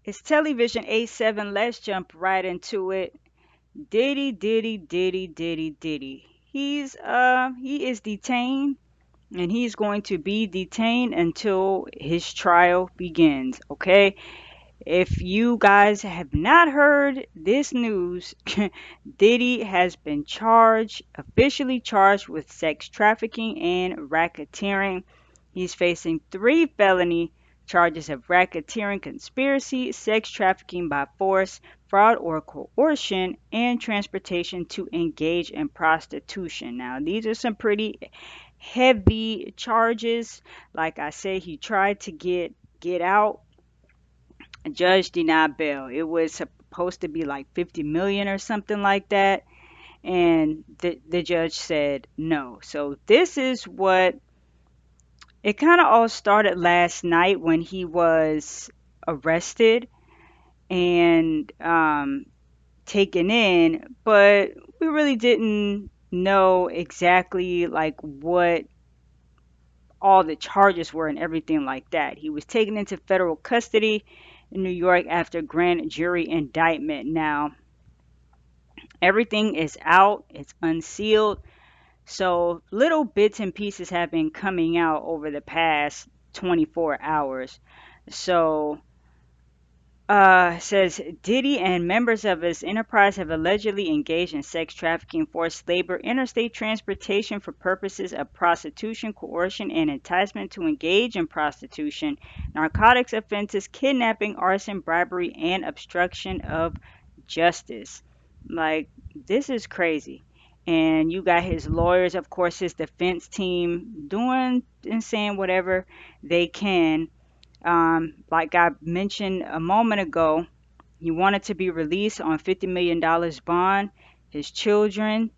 It's television 87. Let's jump right into it. Diddy, Diddy, Diddy, Diddy, Diddy. He is detained, and he's going to be detained until his trial begins. Okay? If you guys have not heard this news, Diddy has been charged, officially charged with sex trafficking and racketeering. He's facing three felony charges of racketeering, conspiracy, sex trafficking by force, fraud or coercion, and transportation to engage in prostitution. Now, these are some pretty heavy charges. Like I said, he tried to get out. A judge denied bail. It was supposed to be like 50 million or something like that, and the judge said no. So this is what it kind of all started last night when he was arrested and taken in, but we really didn't know exactly like what all the charges were and everything like that. He was taken into federal custody in New York after grand jury indictment. Now, everything is out, it's unsealed. So, little bits and pieces have been coming out over the past 24 hours. So, says Diddy and members of his enterprise have allegedly engaged in sex trafficking, forced labor, interstate transportation for purposes of prostitution, coercion, and enticement to engage in prostitution, narcotics offenses, kidnapping, arson, bribery, and obstruction of justice. Like, this is crazy. And you got his lawyers, of course, his defense team doing and saying whatever they can. Like I mentioned a moment ago, he wanted to be released on $50 million bond. His children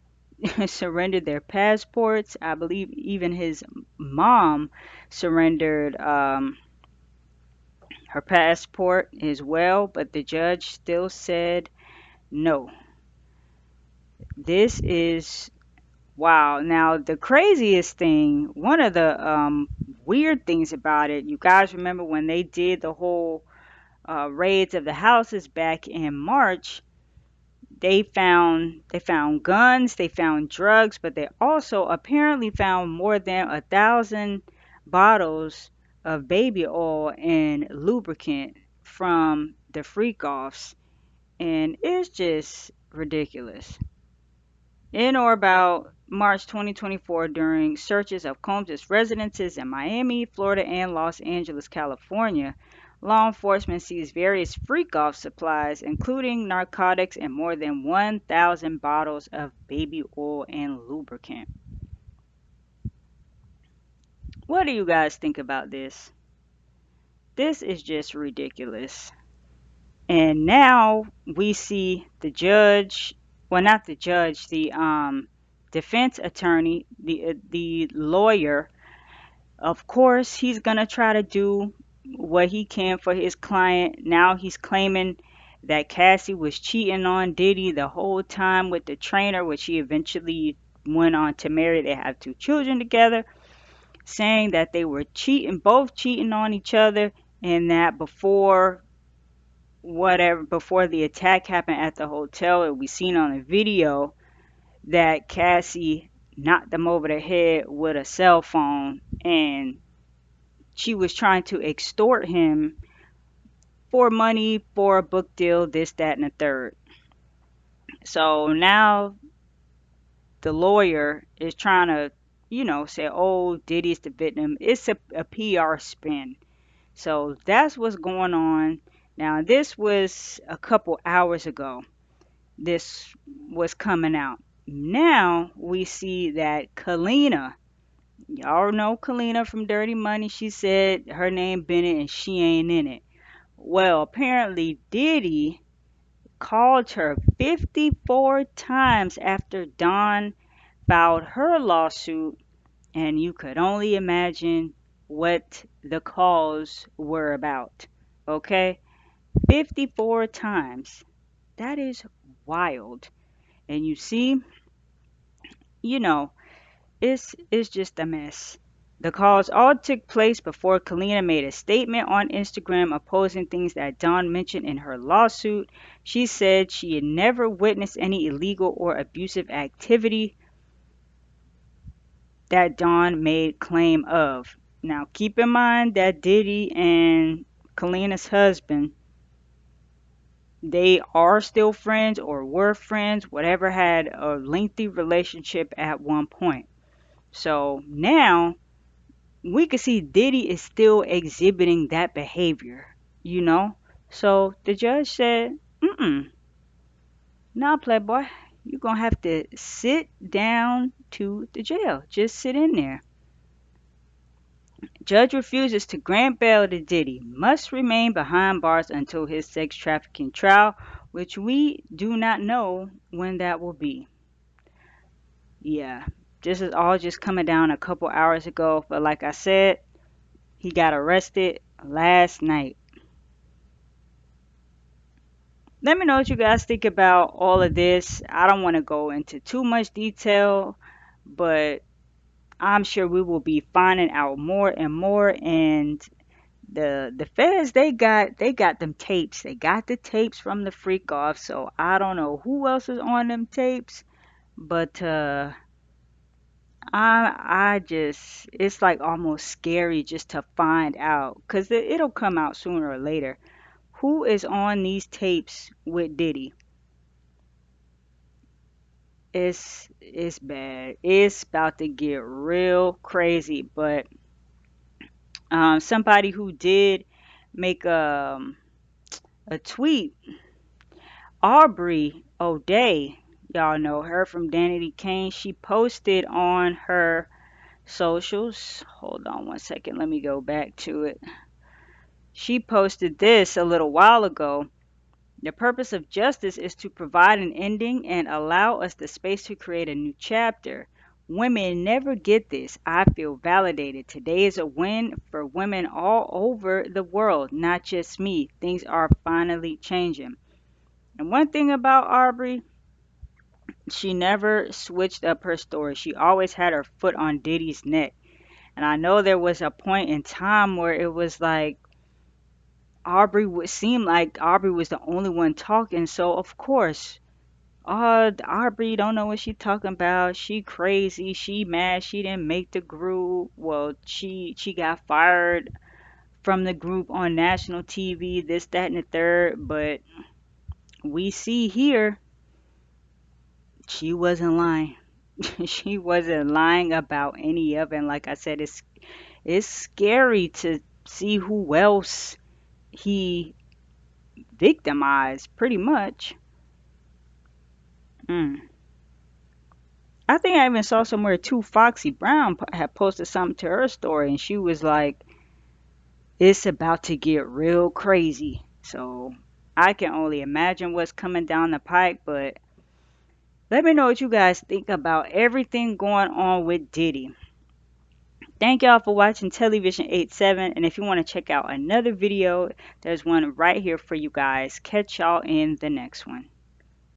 surrendered their passports. I believe even his mom surrendered her passport as well, but the judge still said no. This is wow. Now, the craziest thing, one of the weird things about it, you guys remember when they did the whole raids of the houses back in March, they found guns, they found drugs, but they also apparently found more than 1,000 bottles of baby oil and lubricant from the freak offs, and it's just ridiculous. In or about March 2024, during searches of Combs' residences in Miami, Florida, and Los Angeles, California, law enforcement seized various freak-off supplies, including narcotics and more than 1,000 bottles of baby oil and lubricant. What do you guys think about this? This is just ridiculous. And now we see the judge, well, not the judge, the defense attorney, the lawyer. Of course, he's gonna try to do what he can for his client. Now he's claiming that Cassie was cheating on Diddy the whole time with the trainer, which he eventually went on to marry. They have two children together, saying that they were cheating, both cheating on each other, and that before the attack happened at the hotel, it was seen on a video that Cassie knocked them over the head with a cell phone, and she was trying to extort him for money for a book deal, this, that, and the third. So now the lawyer is trying to, say, oh, Diddy's the victim. It's a PR spin. So that's what's going on. Now, this was a couple hours ago. This was coming out. Now we see that Kalina, y'all know Kalina from Dirty Money, she said her name Bennett and she ain't in it. Well, apparently Diddy called her 54 times after Dawn filed her lawsuit, and you could only imagine what the calls were about. Okay? 54 times. That is wild. And you see, you know, it's just a mess. The calls all took place before Kalina made a statement on Instagram opposing things that Dawn mentioned in her lawsuit. She said she had never witnessed any illegal or abusive activity that Dawn made claim of. Now, keep in mind that Diddy and Kalina's husband, they are still friends or were friends, whatever, had a lengthy relationship at one point. So now we can see Diddy is still exhibiting that behavior, you know? So the judge said, nah, Playboy, you're going to have to sit down to the jail. Just sit in there. Judge refuses to grant bail to Diddy. Must remain behind bars until his sex trafficking trial, which we do not know when that will be. Yeah, this is all just coming down a couple hours ago, but like I said, he got arrested last night. Let me know what you guys think about all of this. I don't want to go into too much detail, but I'm sure we will be finding out more and more. And the feds, they got them tapes. They got the tapes from the freak off. So I don't know who else is on them tapes, but I just, it's like almost scary just to find out, cause it'll come out sooner or later. Who is on these tapes with Diddy? It's bad. It's about to get real crazy. But somebody who did make a tweet, Aubrey O'Day, y'all know her from Danity Kane. She posted on her socials. Hold on one second. Let me go back to it. She posted this a little while ago. The purpose of justice is to provide an ending and allow us the space to create a new chapter. Women never get this. I feel validated. Today is a win for women all over the world, not just me. Things are finally changing. And one thing about Aubrey, she never switched up her story. She always had her foot on Diddy's neck. And I know there was a point in time where it was like Aubrey would seem like Aubrey was the only one talking. So of course, oh, Aubrey don't know what she talking about. She crazy. She mad. She didn't make the group. Well, she got fired from the group on national TV. This, that, and the third. But we see here, she wasn't lying. She wasn't lying about any of it. And like I said, it's scary to see who else he victimized, pretty much. Mm. I think I even saw somewhere too. Foxy Brown had posted something to her story, and she was like, "It's about to get real crazy." So I can only imagine what's coming down the pike. But let me know what you guys think about everything going on with Diddy. Thank y'all for watching Television 87. And if you want to check out another video, there's one right here for you guys. Catch y'all in the next one.